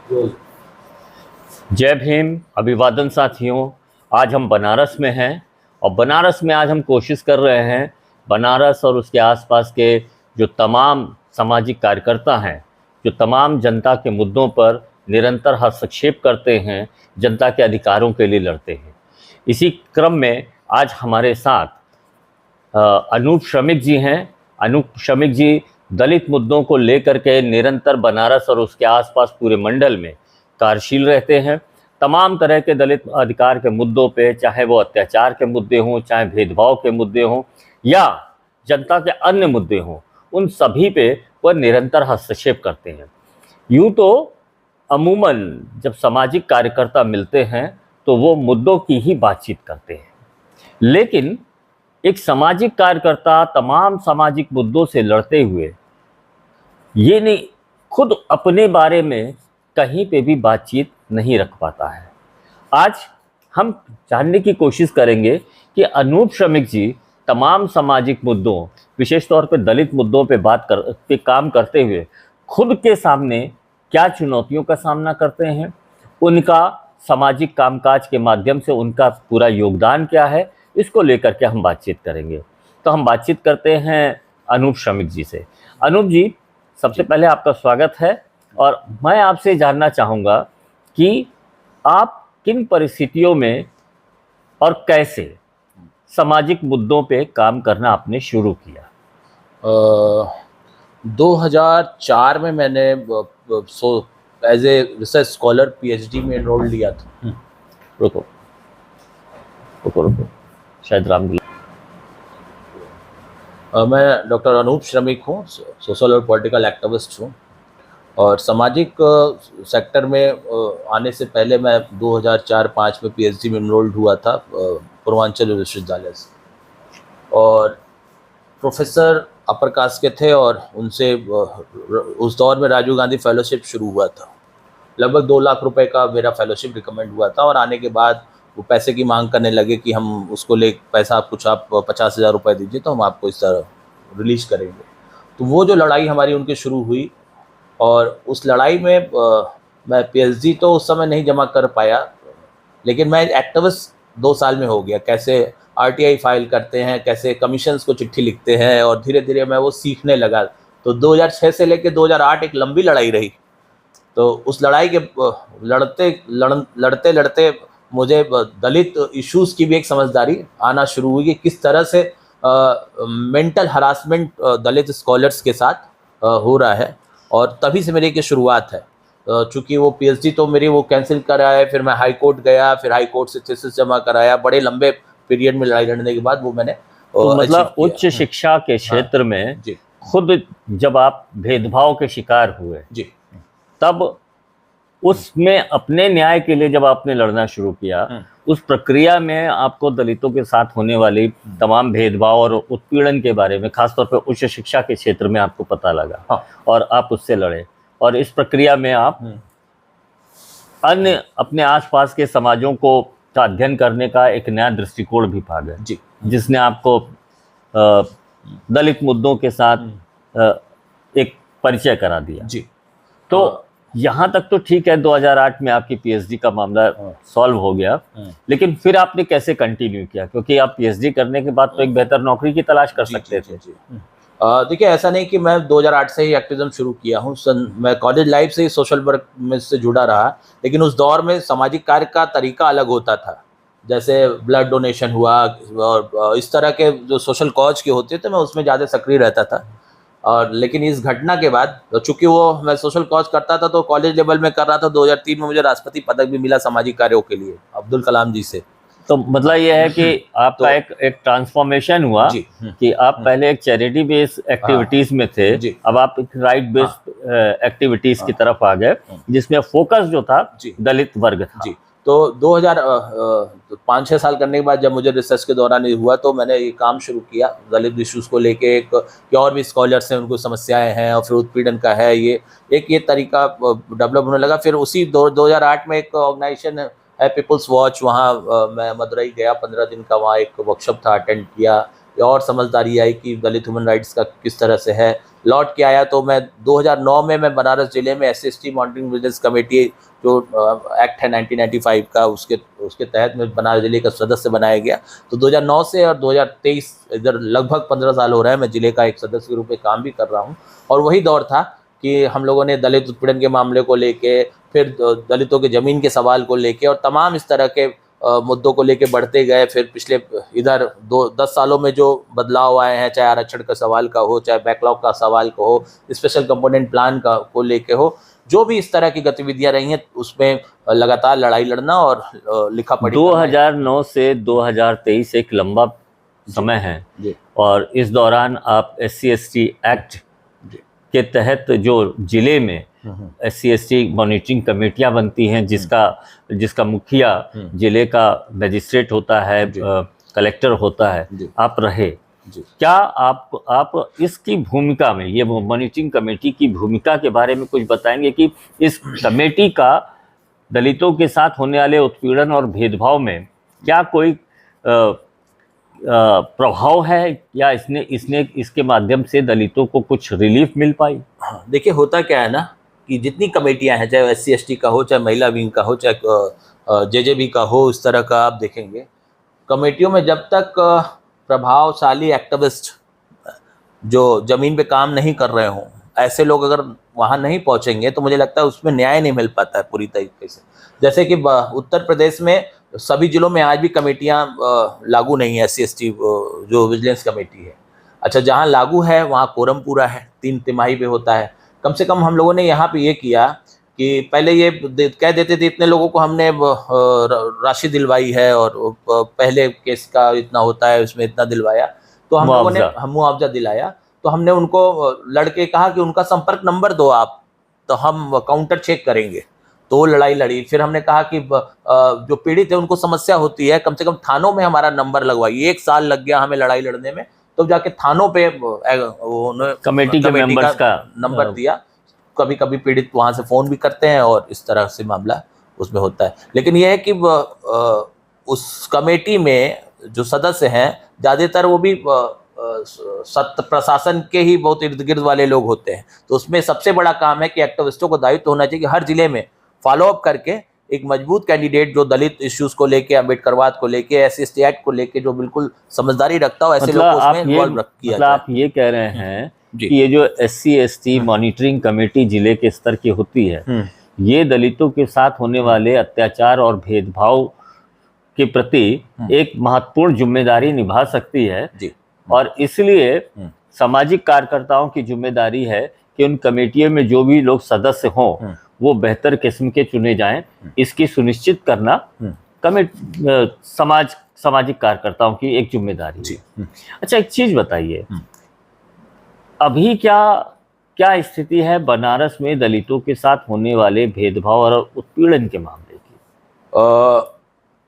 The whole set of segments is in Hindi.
जय भीम, अभिवादन साथियों। आज हम बनारस में हैं और बनारस में आज हम कोशिश कर रहे हैं बनारस और उसके आसपास के जो तमाम सामाजिक कार्यकर्ता हैं, जो तमाम जनता के मुद्दों पर निरंतर हस्तक्षेप करते हैं, जनता के अधिकारों के लिए लड़ते हैं। इसी क्रम में आज हमारे साथ अनूप श्रमिक जी हैं। अनूप श्रमिक जी दलित मुद्दों को लेकर के निरंतर बनारस और उसके आसपास पूरे मंडल में कार्यशील रहते हैं। तमाम तरह के दलित अधिकार के मुद्दों पे, चाहे वो अत्याचार के मुद्दे हों, चाहे भेदभाव के मुद्दे हों या जनता के अन्य मुद्दे हों, उन सभी पे वह निरंतर हस्तक्षेप करते हैं। यूँ तो अमूमन जब सामाजिक कार्यकर्ता मिलते हैं तो वो मुद्दों की ही बातचीत करते हैं, लेकिन एक सामाजिक कार्यकर्ता तमाम सामाजिक मुद्दों से लड़ते हुए ये नहीं, खुद अपने बारे में कहीं पे भी बातचीत नहीं रख पाता है। आज हम जानने की कोशिश करेंगे कि अनूप श्रमिक जी तमाम सामाजिक मुद्दों, विशेष तौर पे दलित मुद्दों पे काम करते हुए खुद के सामने क्या चुनौतियों का सामना करते हैं, उनका सामाजिक कामकाज के माध्यम से उनका पूरा योगदान क्या है, इसको लेकर के हम बातचीत करेंगे। तो हम बातचीत करते हैं अनूप श्रमिक जी से। अनूप जी, सबसे पहले आपका स्वागत है और मैं आपसे जानना चाहूँगा कि आप किन परिस्थितियों में और कैसे सामाजिक मुद्दों पे काम करना आपने शुरू किया? 2004 में मैंने as a research scholar PhD में एनरोल लिया था। रुको रुको रुको, शायद राम जी। मैं डॉक्टर अनूप श्रमिक हूँ, सोशल और पॉलिटिकल एक्टिविस्ट हूँ और सामाजिक सेक्टर में आने से पहले मैं 2004-05 में पीएचडी में एनरोल्ड हुआ था पूर्वांचल विश्वविद्यालय से, और प्रोफेसर अपर कास्ट के थे और उनसे उस दौर में राजीव गांधी फेलोशिप शुरू हुआ था। लगभग 2 लाख रुपए का मेरा फेलोशिप रिकमेंड हुआ था और आने के बाद वो पैसे की मांग करने लगे कि हम उसको ले पैसा आप 50,000 रुपये दीजिए तो हम आपको इस तरह रिलीज करेंगे। तो वो जो लड़ाई हमारी उनके शुरू हुई और उस लड़ाई में मैं पीएचडी तो उस समय नहीं जमा कर पाया, लेकिन मैं एक्टिविस्ट 2 साल में हो गया। कैसे आरटीआई फाइल करते हैं, कैसे कमीशंस को चिट्ठी लिखते हैं, और धीरे धीरे मैं वो सीखने लगा। तो 2006 से लेकर 2008 एक लंबी लड़ाई रही। तो उस लड़ाई के लड़ते लड़ते मुझे दलित इश्यूज़ की भी एक समझदारी आना शुरू हुई कि किस तरह से मेंटल हरासमेंट दलित स्कॉलर्स के साथ हो रहा है, और तभी से मेरी एक शुरुआत है। चूँकि वो पीएचडी तो मेरी वो कैंसिल कराया, फिर मैं हाई कोर्ट गया, फिर हाई कोर्ट से थीसिस जमा कराया। बड़े लंबे पीरियड में लड़ाई लड़ने के बाद वो मैंने तो मतलब उच्च शिक्षा के क्षेत्र में जी खुद जब आप भेदभाव के शिकार हुए जी, तब उसमें अपने न्याय के लिए जब आपने लड़ना शुरू किया, उस प्रक्रिया में आपको दलितों के साथ होने वाली तमाम भेदभाव और उत्पीड़न के बारे में, खासतौर पर उच्च शिक्षा के क्षेत्र में आपको पता लगा और आप उससे लड़े, और इस प्रक्रिया में आप अन्य अपने आसपास के समाजों को का अध्ययन करने का एक नया दृष्टिकोण भी पा गए जी, जिसने आपको दलित मुद्दों के साथ एक परिचय करा दिया जी। तो यहाँ तक तो ठीक है, 2008 में आपकी पीएचडी का मामला सॉल्व हो गया, लेकिन फिर आपने कैसे कंटिन्यू किया? क्योंकि आप पीएचडी करने के बाद तो एक बेहतर नौकरी की तलाश कर सकते थे। देखिए, ऐसा नहीं कि मैं 2008 से ही एक्टिविज्म शुरू किया हूँ। मैं कॉलेज लाइफ से ही सोशल वर्क में से जुड़ा रहा, लेकिन उस दौर में सामाजिक कार्य का तरीका अलग होता था। जैसे ब्लड डोनेशन हुआ और इस तरह के जो सोशल कॉज के होते थे, मैं उसमें ज़्यादा सक्रिय रहता था। और लेकिन इस घटना के बाद, चूँकि वो मैं सोशल कॉज करता था तो कॉलेज लेवल में कर रहा था, 2003 में मुझे राष्ट्रपति पदक भी मिला सामाजिक कार्यों के लिए अब्दुल कलाम जी से। तो मतलब ये है कि आपका एक ट्रांसफॉर्मेशन हुआ कि आप पहले एक चैरिटी बेस्ड एक्टिविटीज में थे, अब आप एक राइट बेस्ड एक्टिविटीज की तरफ आ गए, जिसमें फोकस जो था दलित वर्ग था। जी, तो 5-6 साल करने के बाद जब मुझे रिसर्च के दौरान हुआ तो मैंने ये काम शुरू किया दलित इश्यूज़ को लेके। एक और भी स्कॉलर्स हैं, उनको समस्याएं हैं और फिर उत्पीड़न का है, ये तरीका डेवलप होने लगा। फिर उसी 2008 में एक ऑर्गेनाइजेशन है पीपल्स वॉच, वहाँ मैं मदुरई गया, 15 दिन का वहाँ एक वर्कशॉप था, अटेंड किया। और समझदारी आई कि दलित ह्यूमन राइट्स का किस तरह से है। लौट के आया तो मैं 2009 में मैं बनारस जिले में SC/ST मॉनिटरिंग विजिलेंस कमेटी जो एक्ट है 1995 का, उसके तहत मैं बनारस जिले का सदस्य बनाया गया। तो 2009 से और 2023 इधर लगभग 15 साल हो रहा है मैं जिले का एक सदस्य के रूप में काम भी कर रहा हूँ। और वही दौर था कि हम लोगों ने दलित उत्पीड़न के मामले को लेके, फिर दलितों के ज़मीन के सवाल को लेके और तमाम इस तरह के मुद्दों को लेके बढ़ते गए। फिर पिछले इधर 10 सालों में जो बदलाव आए हैं, चाहे आरक्षण का सवाल का हो, चाहे बैकलॉग का सवाल का हो, स्पेशल कंपोनेंट प्लान का को लेके हो, जो भी इस तरह की गतिविधियां रही हैं उसमें लगातार लड़ाई लड़ना और लिखा पढ़ी 2009 से 2023 एक लंबा समय है जी। और इस दौरान आप SC/ST एक्ट के तहत जो जिले में SC/ST मॉनिटरिंग कमेटियां बनती हैं, जिसका मुखिया जिले का मजिस्ट्रेट होता है, कलेक्टर होता है, आप रहे। क्या आप इसकी भूमिका में, ये मॉनिटरिंग कमेटी की भूमिका के बारे में कुछ बताएंगे कि इस कमेटी का दलितों के साथ होने वाले उत्पीड़न और भेदभाव में क्या कोई प्रभाव है, या इसके माध्यम से दलितों को कुछ रिलीफ मिल पाई? हाँ, देखिए होता क्या है ना कि जितनी कमेटियां हैं, चाहे SC/ST का हो, चाहे महिला विंग का हो, चाहे JJB का हो, इस तरह का आप देखेंगे कमेटियों में जब तक प्रभावशाली एक्टिविस्ट जो ज़मीन पे काम नहीं कर रहे हों, ऐसे लोग अगर वहाँ नहीं पहुँचेंगे तो मुझे लगता है उसमें न्याय नहीं मिल पाता है पूरी तरीके से। जैसे कि उत्तर प्रदेश में सभी जिलों में आज भी कमेटियाँ लागू नहीं है, SC/ST जो विजिलेंस कमेटी है। अच्छा, जहाँ लागू है वहाँ कोरम पूरा है, 3 तिमाही पे होता है। कम से कम हम लोगों ने यहाँ पे ये किया कि पहले ये कह देते थे इतने लोगों को हमने राशि दिलवाई है और पहले केस का इतना होता है उसमें इतना दिलवाया, तो हम लोगों ने मुआवजा दिलाया। तो हमने उनको लड़के कहा कि उनका संपर्क नंबर दो आप, तो हम काउंटर चेक करेंगे। तो वो लड़ाई लड़ी। फिर हमने कहा कि जो पीड़ित है उनको समस्या होती है, कम से कम थानों में हमारा नंबर लगवाइए। 1 साल लग गया हमें लड़ाई लड़ने में, तो जाके थानों पे कमेटी के मेंबर्स का नंबर दिया। कभी कभी पीड़ित वहाँ से फ़ोन भी करते हैं और इस तरह से मामला उसमें होता है। लेकिन यह है कि उस कमेटी में जो सदस्य हैं ज़्यादातर वो भी सत्य प्रशासन के ही बहुत इर्द गिर्द वाले लोग होते हैं। तो उसमें सबसे बड़ा काम है कि एक्टिविस्टों को दायित्व होना चाहिए कि हर जिले में फॉलोअप करके एक मजबूत कैंडिडेट जो दलित इश्यूज को लेके, अम्बेडकरवाद को लेके, SC/ST एक्ट को लेके जो बिल्कुल समझदारी रखता हो, ऐसे लोग को उसमें इन्वॉल्व किया जाए। आप ये कह रहे हैं कि ये जो SC/ST मॉनिटरिंग कमेटी जिले के स्तर की होती है, ये दलितों के साथ होने वाले अत्याचार और भेदभाव के प्रति एक महत्वपूर्ण जिम्मेदारी निभा सकती है जी। और इसलिए सामाजिक कार्यकर्ताओं की जिम्मेदारी है कि उन कमेटियों में जो भी लोग सदस्य हों वो बेहतर किस्म के चुने जाएं, इसकी सुनिश्चित करना सामाजिक कार्यकर्ताओं की एक जिम्मेदारी है। अच्छा, एक चीज बताइए, अभी क्या स्थिति है बनारस में दलितों के साथ होने वाले भेदभाव और उत्पीड़न के मामले की?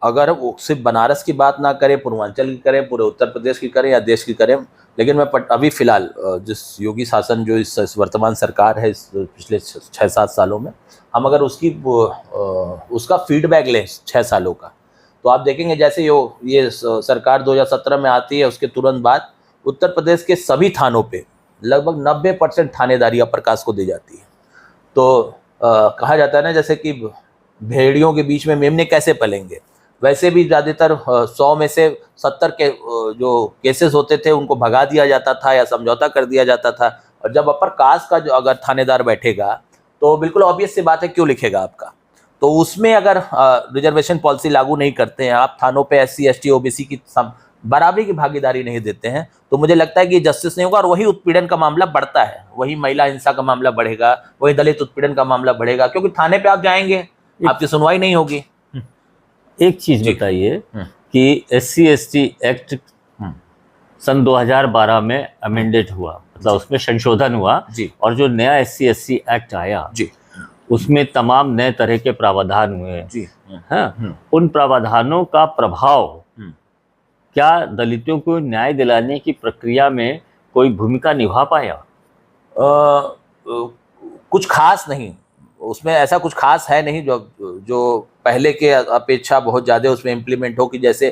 अगर वो सिर्फ बनारस की बात ना करें, पूर्वांचल की करें, पूरे उत्तर प्रदेश की करें या देश की करें, लेकिन मैं अभी फिलहाल जिस योगी शासन जो इस वर्तमान सरकार है इस पिछले 6-7 सालों में, हम अगर उसका फीडबैक लें 6 सालों का, तो आप देखेंगे जैसे ये सरकार 2017 में आती है, उसके तुरंत बाद उत्तर प्रदेश के सभी थानों पे लगभग 90% थानेदारी प्रकाश को दी जाती है। तो कहा जाता है ना, जैसे कि भेड़ियों के बीच में मेमने कैसे पलेंगे, वैसे भी ज़्यादातर 100 में से 70 के जो केसेस होते थे उनको भगा दिया जाता था या समझौता कर दिया जाता था। और जब अपर कास्ट का जो अगर थानेदार बैठेगा तो बिल्कुल ऑब्वियस सी बात है क्यों लिखेगा आपका। तो उसमें अगर रिजर्वेशन पॉलिसी लागू नहीं करते हैं आप, थानों पे SC/ST OBC की बराबरी की भागीदारी नहीं देते हैं, तो मुझे लगता है कि जस्टिस नहीं होगा और वही उत्पीड़न का मामला बढ़ता है, वही महिला हिंसा का मामला बढ़ेगा, वही दलित उत्पीड़न का मामला बढ़ेगा, क्योंकि थाने पे आप जाएंगे आपकी सुनवाई नहीं होगी। एक चीज बताइए कि SC/ST एक्ट सन 2012 में अमेंडेड हुआ, मतलब उसमें संशोधन हुआ जी। और जो नया SC/ST एक्ट आया जी, उसमें तमाम नए तरह के प्रावधान हुए जी। हाँ, उन प्रावधानों का प्रभाव क्या दलितों को न्याय दिलाने की प्रक्रिया में कोई भूमिका निभा पाया? कुछ खास नहीं, उसमें ऐसा कुछ खास है नहीं जो पहले के अपेक्षा बहुत ज़्यादा उसमें इम्प्लीमेंट हो, कि जैसे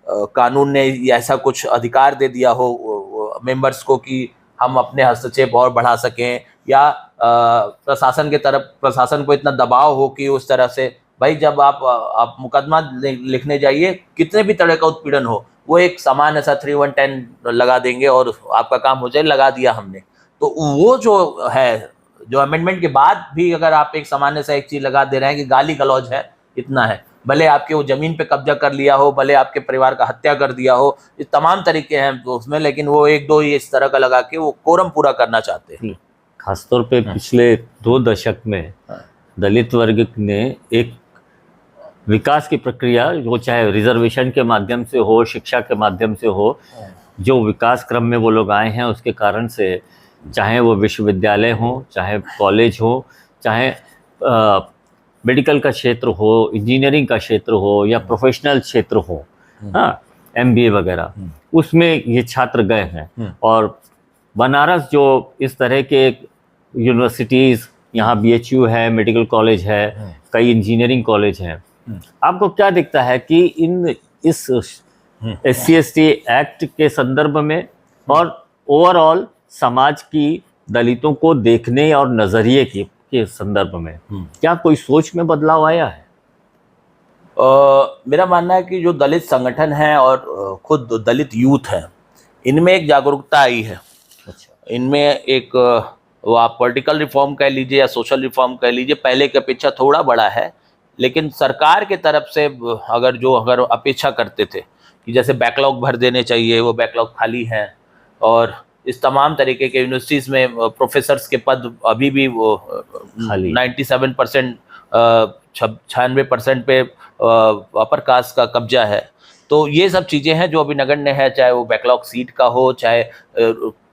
कानून ने ऐसा कुछ अधिकार दे दिया हो मेंबर्स को कि हम अपने हस्तक्षेप और बढ़ा सकें, या प्रशासन को इतना दबाव हो कि उस तरह से, भाई जब आप मुकदमा लिखने जाइए, कितने भी तरह का उत्पीड़न हो, वो एक सामान्य सा 3110 लगा देंगे और आपका काम हो जाए, लगा दिया हमने। तो वो जो है, जो अमेंडमेंट के बाद भी अगर आप एक सामान्य सा एक चीज लगा दे रहे हैं कि गाली गलौज है, इतना है, भले आपके वो जमीन पे कब्जा कर लिया हो, भले आपके परिवार का हत्या कर दिया हो, ये तमाम तरीके हैं उसमें, लेकिन वो एक दो ही इस तरह का लगा के वो कोरम पूरा करना चाहते हैं। खासतौर पे पिछले 2 दशक में दलित वर्ग ने एक विकास की प्रक्रिया, वो चाहे रिजर्वेशन के माध्यम से हो, शिक्षा के माध्यम से हो, जो विकास क्रम में वो लोग आए हैं, उसके कारण से चाहे वो विश्वविद्यालय हो, चाहे कॉलेज हो, चाहे मेडिकल का क्षेत्र हो, इंजीनियरिंग का क्षेत्र हो, या प्रोफेशनल क्षेत्र हो, हाँ, MBA वगैरह, उसमें ये छात्र गए हैं। और बनारस जो इस तरह के यूनिवर्सिटीज़, यहाँ BHU है, मेडिकल कॉलेज है, कई इंजीनियरिंग कॉलेज हैं, आपको क्या दिखता है कि इस SC/ST एक्ट के संदर्भ में और ओवरऑल समाज की दलितों को देखने और नज़रिए के संदर्भ में क्या कोई सोच में बदलाव आया है? मेरा मानना है कि जो दलित संगठन है और खुद दलित यूथ है, इनमें एक जागरूकता आई है। अच्छा। इनमें एक वो आप पॉलिटिकल रिफॉर्म कह लीजिए या सोशल रिफॉर्म कह लीजिए, पहले की अपेक्षा थोड़ा बड़ा है, लेकिन सरकार के तरफ से अगर अपेक्षा करते थे कि जैसे बैकलॉग भर देने चाहिए, वो बैकलॉग खाली हैं, और इस तमाम तरीके के यूनिवर्सिटीज़ में प्रोफेसर्स के पद अभी भी वो 97%, 96% पे अपर कास्ट का कब्जा है। तो ये सब चीज़ें हैं जो अभी नगण्य है, चाहे वो बैकलॉग सीट का हो, चाहे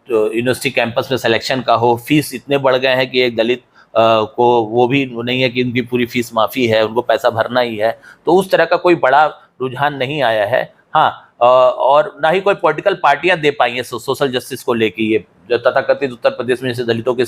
यूनिवर्सिटी कैंपस में सिलेक्शन का हो। फीस इतने बढ़ गए हैं कि एक दलित को वो भी नहीं है कि उनकी पूरी फीस माफ़ी है, उनको पैसा भरना ही है। तो उस तरह का कोई बड़ा रुझान नहीं आया है। हाँ, और ना ही कोई पॉलिटिकल पार्टियां दे पाई हैं सोशल जस्टिस को लेके। ये जो तथाकथित उत्तर प्रदेश में जैसे दलितों की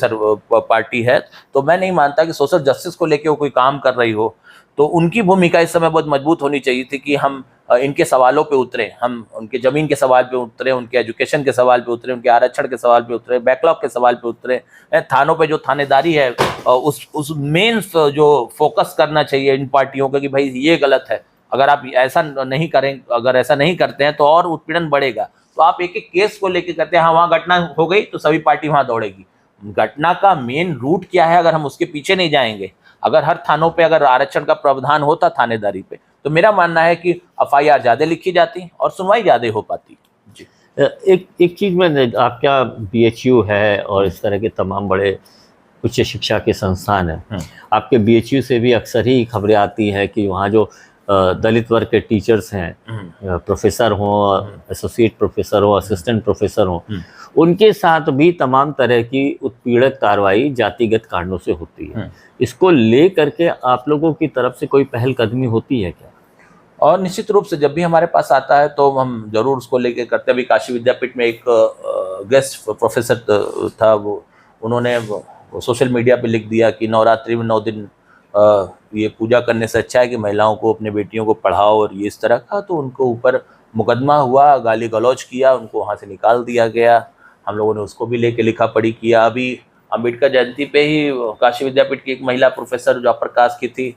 पार्टी है, तो मैं नहीं मानता कि सोशल जस्टिस को लेके वो कोई काम कर रही हो। तो उनकी भूमिका इस समय बहुत मजबूत होनी चाहिए थी कि हम इनके सवालों पे उतरे, हम उनके ज़मीन के सवाल पे उतरे, उनके एजुकेशन के सवाल पे उतरे, उनके आरक्षण के सवाल पे उतरे, बैकलॉग के सवाल पे उतरे, थानों पे जो थानेदारी है उस मेन जो फोकस करना चाहिए इन पार्टियों का कि भाई ये गलत है, अगर आप ऐसा नहीं करें, अगर ऐसा नहीं करते हैं तो और उत्पीड़न बढ़ेगा। तो आप एक एक केस को लेकर करते हैं, हाँ वहाँ घटना हो गई तो सभी पार्टी वहाँ दौड़ेगी। घटना का मेन रूट क्या है, अगर हम उसके पीछे नहीं जाएंगे, अगर हर थानों पे अगर आरक्षण का प्रावधान होता थानेदारी पे, तो मेरा मानना है कि FIR ज़्यादा लिखी जाती और सुनवाई ज़्यादा हो पाती। जी, एक चीज़ में, आपका BHU है और इस तरह के तमाम बड़े उच्च शिक्षा के संस्थान हैं, आपके BHU से भी अक्सर ही खबरें आती हैं कि वहाँ जो दलित वर्ग के टीचर्स हैं, प्रोफेसर हों, एसोसिएट प्रोफेसर हो, असिस्टेंट प्रोफेसर हों, उनके साथ भी तमाम तरह की उत्पीड़क कार्रवाई जातिगत कारणों से होती है। इसको ले करके आप लोगों की तरफ से कोई पहलकदमी होती है क्या? और निश्चित रूप से जब भी हमारे पास आता है तो हम जरूर उसको लेके करते हैं। अभी काशी विद्यापीठ में एक गेस्ट प्रोफेसर था, वो उन्होंने सोशल मीडिया पे लिख दिया कि नवरात्रि में 9 दिन ये पूजा करने से अच्छा है कि महिलाओं को, अपने बेटियों को पढ़ाओ, और ये इस तरह का। तो उनको ऊपर मुकदमा हुआ, गाली गलौज किया, उनको वहाँ से निकाल दिया गया। हम लोगों ने उसको भी लेके लिखा पढ़ी किया। अभी अम्बेडकर जयंती पे ही काशी विद्यापीठ की एक महिला प्रोफेसर जो अपर कास्ट की थी,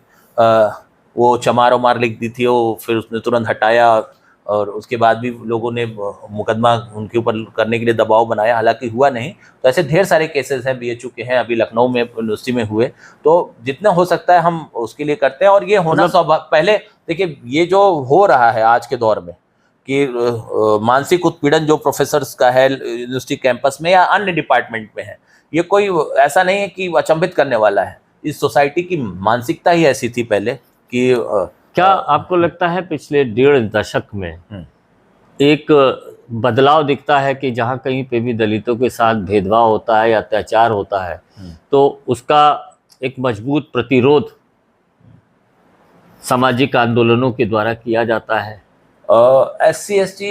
वो चमार उमार लिख दी थी, वो फिर उसने तुरंत हटाया, और उसके बाद भी लोगों ने मुकदमा उनके ऊपर करने के लिए दबाव बनाया, हालांकि हुआ नहीं। तो ऐसे ढेर सारे केसेस हैं, BHU के हैं, अभी लखनऊ में यूनिवर्सिटी में हुए। तो जितना हो सकता है हम उसके लिए करते हैं। और ये होना पहले देखिए, ये जो हो रहा है आज के दौर में कि मानसिक उत्पीड़न जो प्रोफेसर्स का है यूनिवर्सिटी कैंपस में या अन्य डिपार्टमेंट में है, ये कोई ऐसा नहीं है कि अचंभित करने वाला है। इस सोसाइटी की मानसिकता ही ऐसी थी पहले कि क्या आपको लगता है पिछले 1.5 दशक में एक बदलाव दिखता है कि जहाँ कहीं पे भी दलितों के साथ भेदभाव होता है या अत्याचार होता है, तो उसका एक मजबूत प्रतिरोध सामाजिक आंदोलनों के द्वारा किया जाता है? SC/ST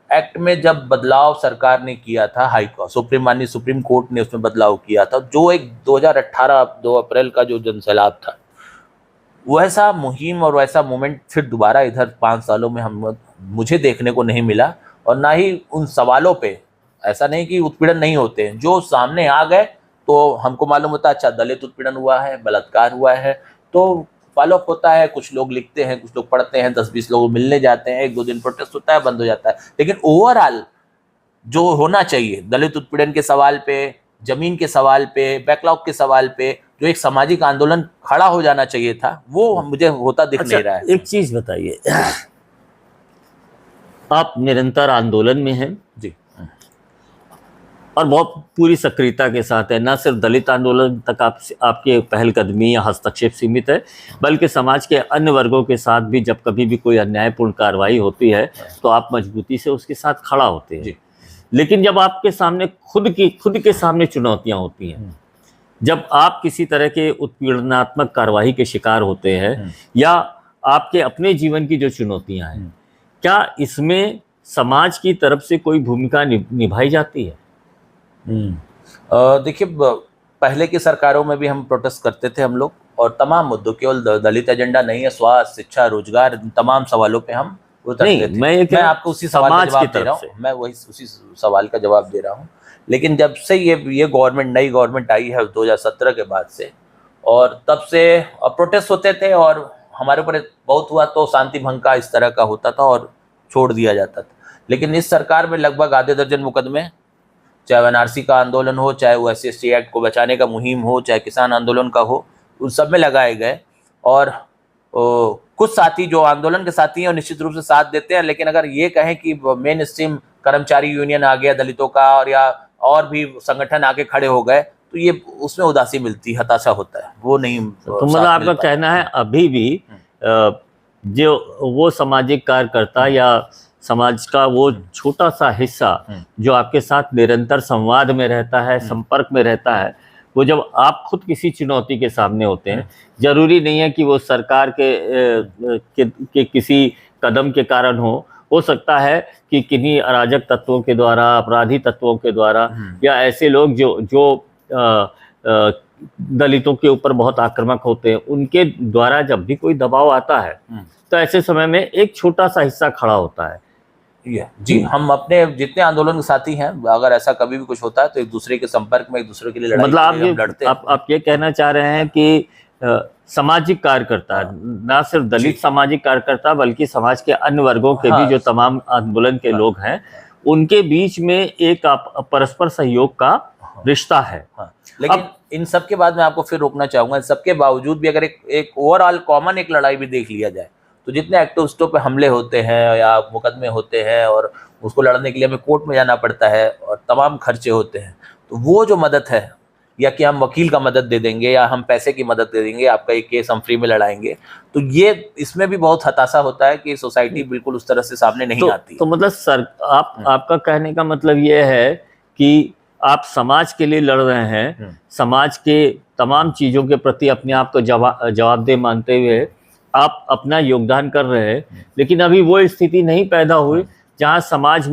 एक्ट में जब बदलाव सरकार ने किया था, माननीय सुप्रीम कोर्ट ने उसमें बदलाव किया था, जो एक 2018 2 अप्रैल का जो जनसैलाब था, वैसा मुहिम और वैसा मूवमेंट फिर दोबारा इधर 5 सालों में हम मुझे देखने को नहीं मिला, और ना ही उन सवालों पे, ऐसा नहीं कि उत्पीड़न नहीं होते हैं, जो सामने आ गए तो हमको मालूम होता है अच्छा दलित उत्पीड़न हुआ है, बलात्कार हुआ है, तो फॉलोअप होता है, कुछ लोग लिखते हैं, कुछ लोग पढ़ते हैं, 10-20 लोग मिलने जाते हैं, 1-2 दिन प्रोटेस्ट होता है, बंद हो जाता है। लेकिन ओवरऑल जो होना चाहिए दलित उत्पीड़न के सवाल पे, जमीन के सवाल पे, बैकलॉग के सवाल पे, जो एक सामाजिक आंदोलन खड़ा हो जाना चाहिए था, वो मुझे होता दिख नहीं रहा है। एक चीज बताइए, आप निरंतर आंदोलन में हैं जी, और बहुत पूरी सक्रियता के साथ है, न सिर्फ दलित आंदोलन तक आपके पहलकदमी या हस्तक्षेप सीमित है, बल्कि समाज के अन्य वर्गों के साथ भी जब कभी भी कोई अन्यायपूर्ण कार्रवाई होती है तो आप मजबूती से उसके साथ खड़ा होते हैं। लेकिन जब आपके सामने खुद के सामने चुनौतियां होती हैं, जब आप किसी तरह के उत्पीड़नात्मक कार्रवाई के शिकार होते हैं, या आपके अपने जीवन की जो चुनौतियां हैं, क्या इसमें समाज की तरफ से कोई भूमिका निभाई जाती है? देखिए, पहले की सरकारों में भी हम प्रोटेस्ट करते थे हम लोग, और तमाम मुद्दों, केवल दलित एजेंडा नहीं है, स्वास्थ्य, शिक्षा, रोजगार, तमाम सवालों पे हम उतरते थे। मैं आपको उसी सवाल का जवाब दे रहा हूँ, मैं उसी सवाल का जवाब दे रहा हूँ। लेकिन जब से ये गवर्नमेंट, नई गवर्नमेंट आई है 2017 के बाद से, और तब से प्रोटेस्ट होते थे, और हमारे ऊपर बहुत हुआ तो शांति भंग का इस तरह का होता था और छोड़ दिया जाता था। लेकिन इस सरकार में लगभग आधे दर्जन मुकदमे, चाहे एनआरसी का आंदोलन हो, चाहे वो SC/ST एक्ट को बचाने का मुहिम हो, चाहे किसान आंदोलन का हो, उन सब में लगाए गए। और कुछ साथी जो आंदोलन के साथी हैं वो निश्चित रूप से साथ देते हैं, लेकिन अगर ये कहें कि मेन स्ट्रीम कर्मचारी यूनियन आ गया दलितों का, और भी संगठन आके खड़े हो गए, तो ये उसमें उदासी मिलती, हताशा होता है, वो नहीं। तो मतलब आपका कहना है अभी भी जो वो सामाजिक कार्यकर्ता या समाज का वो छोटा सा हिस्सा जो आपके साथ निरंतर संवाद में रहता है, संपर्क में रहता है, वो जब आप खुद किसी चुनौती के सामने होते हैं, जरूरी नहीं है कि वो सरकार के किसी कदम के कारण हो सकता है कि किन्हीं अराजक तत्वों के द्वारा, अपराधी तत्वों के द्वारा, या ऐसे लोग जो दलितों के ऊपर बहुत आक्रामक होते हैं, उनके द्वारा जब भी कोई दबाव आता है तो ऐसे समय में एक छोटा सा हिस्सा खड़ा होता है। जी, हम अपने जितने आंदोलन के साथी हैं, अगर ऐसा कभी भी कुछ होता है तो एक दूसरे के संपर्क में, एक दूसरे के लिए लड़ाई मतलब के लिए हम लड़ते हैं। आप ये कहना चाह रहे हैं कि सामाजिक कार्यकर्ता, ना सिर्फ दलित सामाजिक कार्यकर्ता, बल्कि समाज के अन्य वर्गों के भी जो तमाम आंदोलन के लोग हैं, उनके बीच में एक परस्पर सहयोग का रिश्ता है। लेकिन इन सब के बाद मैं आपको फिर रोकना चाहूंगा, इन सबके बावजूद भी अगर एक ओवरऑल कॉमन एक लड़ाई भी देख लिया जाए, तो जितने एक्टिविस्टों पे हमले होते हैं या मुकदमे होते हैं, और उसको लड़ने के लिए हमें कोर्ट में जाना पड़ता है और तमाम खर्चे होते हैं, तो वो जो मदद है, या कि हम वकील का मदद दे देंगे या हम पैसे की मदद दे देंगे, आपका एक केस हम फ्री में लड़ाएंगे, तो ये इसमें भी बहुत हताशा होता है कि सोसाइटी बिल्कुल उस तरह से सामने नहीं आती। तो मतलब आपका कहने का मतलब ये है कि आप समाज के लिए लड़ रहे हैं, समाज के तमाम चीज़ों के प्रति अपने आप को जवाबदेह मानते हुए आप अपना योगदान कर रहे हैं, लेकिन अभी वो स्थिति नहीं पैदा हुई जहां समाज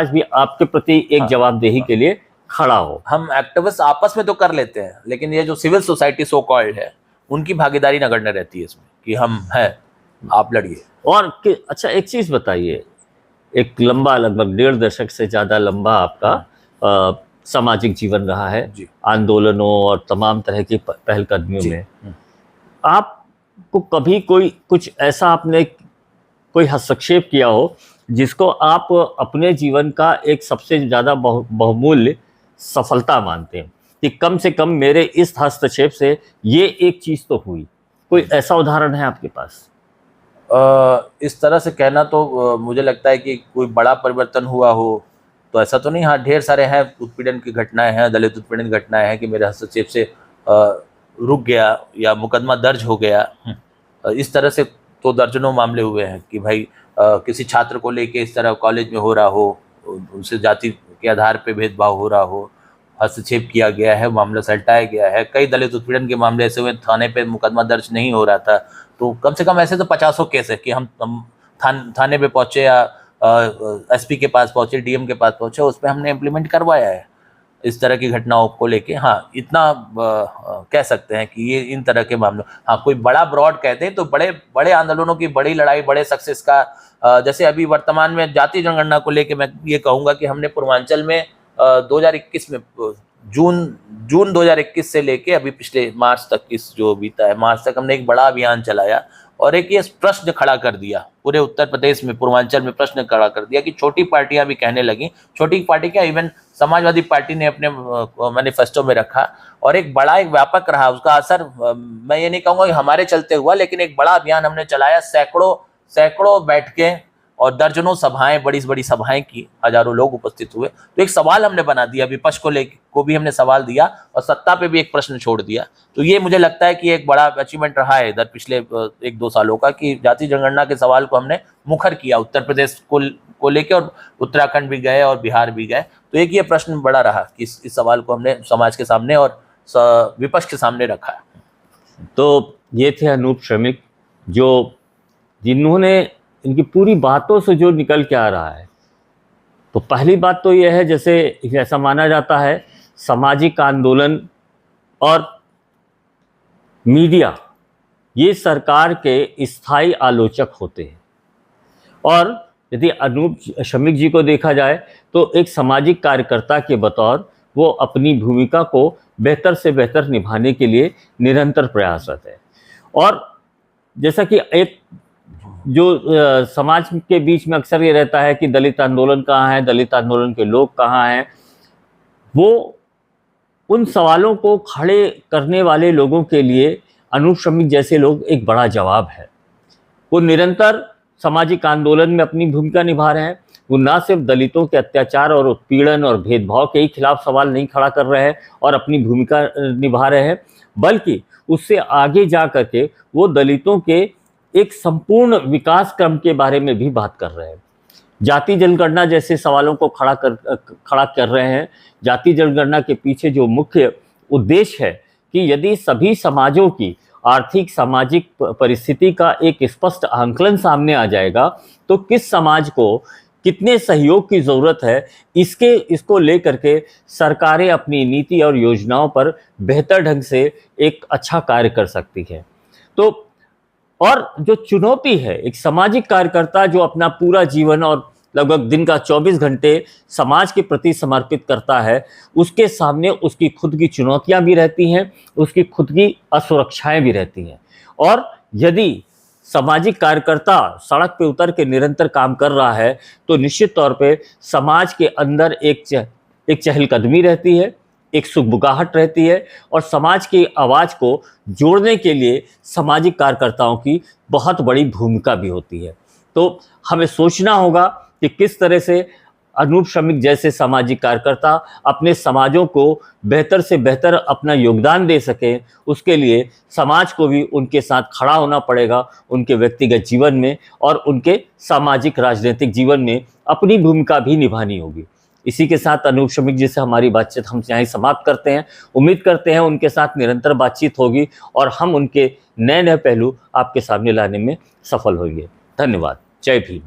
भी आपके प्रति एक जवाबदेही के लिए खड़ा हो। हम एक्टिविस्ट आपस में तो कर लेते हैं, लेकिन ये जो सिविल सोसाइटी सो कॉल्ड है, उनकी भागीदारी नगण्य रहती है इसमें, कि हम हैं, आप लड़िए। और अच्छा, एक चीज़ बताइए, एक लंबा, लगभग 1.5 दशक से ज़्यादा लंबा आपका सामाजिक जीवन रहा है, आंदोलनों और तमाम तरह की पहलकदमियों में, आपको कभी कुछ ऐसा आपने कोई हस्तक्षेप किया हो जिसको आप अपने जीवन का एक सबसे ज़्यादा बहुमूल्य सफलता मानते हैं कि कम से कम मेरे इस हस्तक्षेप से ये एक चीज़ तो हुई? कोई ऐसा उदाहरण है आपके पास? इस तरह से कहना तो मुझे लगता है कि कोई बड़ा परिवर्तन हुआ हो तो ऐसा तो नहीं। हाँ, ढेर सारे हैं उत्पीड़न की घटनाएं हैं, दलित उत्पीड़न की घटनाएं हैं कि मेरे हस्तक्षेप से रुक गया या मुकदमा दर्ज हो गया। इस तरह से तो दर्जनों मामले हुए हैं कि भाई किसी छात्र को लेके इस तरह कॉलेज में हो रहा हो, उनसे जाति के आधार पे भेदभाव हो रहा हो, हस्तक्षेप किया गया है, मामला सलटाया गया है। कई दलित उत्पीड़न के मामले ऐसे हुए थाने पे मुकदमा दर्ज नहीं हो रहा था, तो कम से कम ऐसे तो 50 केस है कि हम थाने पे पहुँचे या SP के पास पहुँचे, DM के पास पहुँचे, उस पर हमने इम्प्लीमेंट करवाया है। इस तरह की घटनाओं को लेके। हाँ, इतना कह सकते हैं कि ये इन तरह के मामलों, हाँ कोई बड़ा ब्रॉड कहते हैं तो बड़े बड़े आंदोलनों की बड़ी लड़ाई, बड़े सक्सेस का, जैसे अभी वर्तमान में जातीय जनगणना को लेके मैं ये कहूँगा कि हमने पूर्वांचल में 2021 में जून 2021 से लेके अभी पिछले मार्च तक, इस जो बीता है मार्च तक, हमने एक बड़ा अभियान चलाया और एक ये प्रश्न खड़ा कर दिया पूरे उत्तर प्रदेश में, पूर्वांचल में प्रश्न खड़ा कर दिया कि छोटी पार्टियां भी कहने लगी, छोटी पार्टी क्या, इवन समाजवादी पार्टी ने अपने मैनिफेस्टो में रखा और एक बड़ा एक व्यापक रहा उसका असर। मैं ये नहीं कहूँगा कि हमारे चलते हुआ, लेकिन एक बड़ा अभियान हमने चलाया, सैकड़ों बैठकें और दर्जनों सभाएं, बड़ी बड़ी सभाएं की, हजारों लोग उपस्थित हुए। तो एक सवाल हमने बना दिया, विपक्ष को भी हमने सवाल दिया और सत्ता पे भी एक प्रश्न छोड़ दिया। तो ये मुझे लगता है कि एक बड़ा अचीवमेंट रहा है इधर पिछले 1-2 सालों का, कि जातीय जनगणना के सवाल को हमने मुखर किया, उत्तर प्रदेश को लेके, और उत्तराखंड भी गए और बिहार भी गए। तो एक ये प्रश्न बड़ा रहा कि इस सवाल को हमने समाज के सामने और विपक्ष के सामने रखा। तो ये थे अनूप श्रमिक, जिन्होंने इनकी पूरी बातों से जो निकल के आ रहा है, तो पहली बात तो यह है, जैसे ऐसा माना जाता है सामाजिक आंदोलन और मीडिया ये सरकार के स्थायी आलोचक होते हैं, और यदि अनूप श्रमिक जी को देखा जाए तो एक सामाजिक कार्यकर्ता के बतौर वो अपनी भूमिका को बेहतर से बेहतर निभाने के लिए निरंतर प्रयासरत है। और जैसा कि एक जो समाज के बीच में अक्सर ये रहता है कि दलित आंदोलन कहाँ है, दलित आंदोलन के लोग कहाँ हैं, वो उन सवालों को खड़े करने वाले लोगों के लिए अनूप श्रमिक जैसे लोग एक बड़ा जवाब है। वो निरंतर सामाजिक आंदोलन में अपनी भूमिका निभा रहे हैं। वो ना सिर्फ दलितों के अत्याचार और उत्पीड़न और भेदभाव के ही खिलाफ सवाल नहीं खड़ा कर रहे हैं और अपनी भूमिका निभा रहे हैं, बल्कि उससे आगे जा करके वो दलितों के एक संपूर्ण विकास क्रम के बारे में भी बात कर रहे हैं। जाति जनगणना जैसे सवालों को खड़ा कर रहे हैं। जाति जनगणना के पीछे जो मुख्य उद्देश्य है कि यदि सभी समाजों की आर्थिक सामाजिक परिस्थिति का एक स्पष्ट आंकलन सामने आ जाएगा तो किस समाज को कितने सहयोग की ज़रूरत है, इसको लेकर के सरकारें अपनी नीति और योजनाओं पर बेहतर ढंग से एक अच्छा कार्य कर सकती है। तो और जो चुनौती है, एक सामाजिक कार्यकर्ता जो अपना पूरा जीवन और लगभग दिन का 24 घंटे समाज के प्रति समर्पित करता है, उसके सामने उसकी खुद की चुनौतियां भी रहती हैं, उसकी खुद की असुरक्षाएं भी रहती हैं। और यदि सामाजिक कार्यकर्ता सड़क पे उतर के निरंतर काम कर रहा है तो निश्चित तौर पे समाज के अंदर एक चहलकदमी रहती है, एक सुगबुगाहट रहती है, और समाज की आवाज़ को जोड़ने के लिए सामाजिक कार्यकर्ताओं की बहुत बड़ी भूमिका भी होती है। तो हमें सोचना होगा कि किस तरह से अनूप श्रमिक जैसे सामाजिक कार्यकर्ता अपने समाजों को बेहतर से बेहतर अपना योगदान दे सकें। उसके लिए समाज को भी उनके साथ खड़ा होना पड़ेगा, उनके व्यक्तिगत जीवन में और उनके सामाजिक राजनीतिक जीवन में अपनी भूमिका भी निभानी होगी। इसी के साथ अनूप श्रमिक जी से हमारी बातचीत हम यहाँ समाप्त करते हैं। उम्मीद करते हैं उनके साथ निरंतर बातचीत होगी और हम उनके नए नए पहलू आपके सामने लाने में सफल होंगे। धन्यवाद। जय भीम।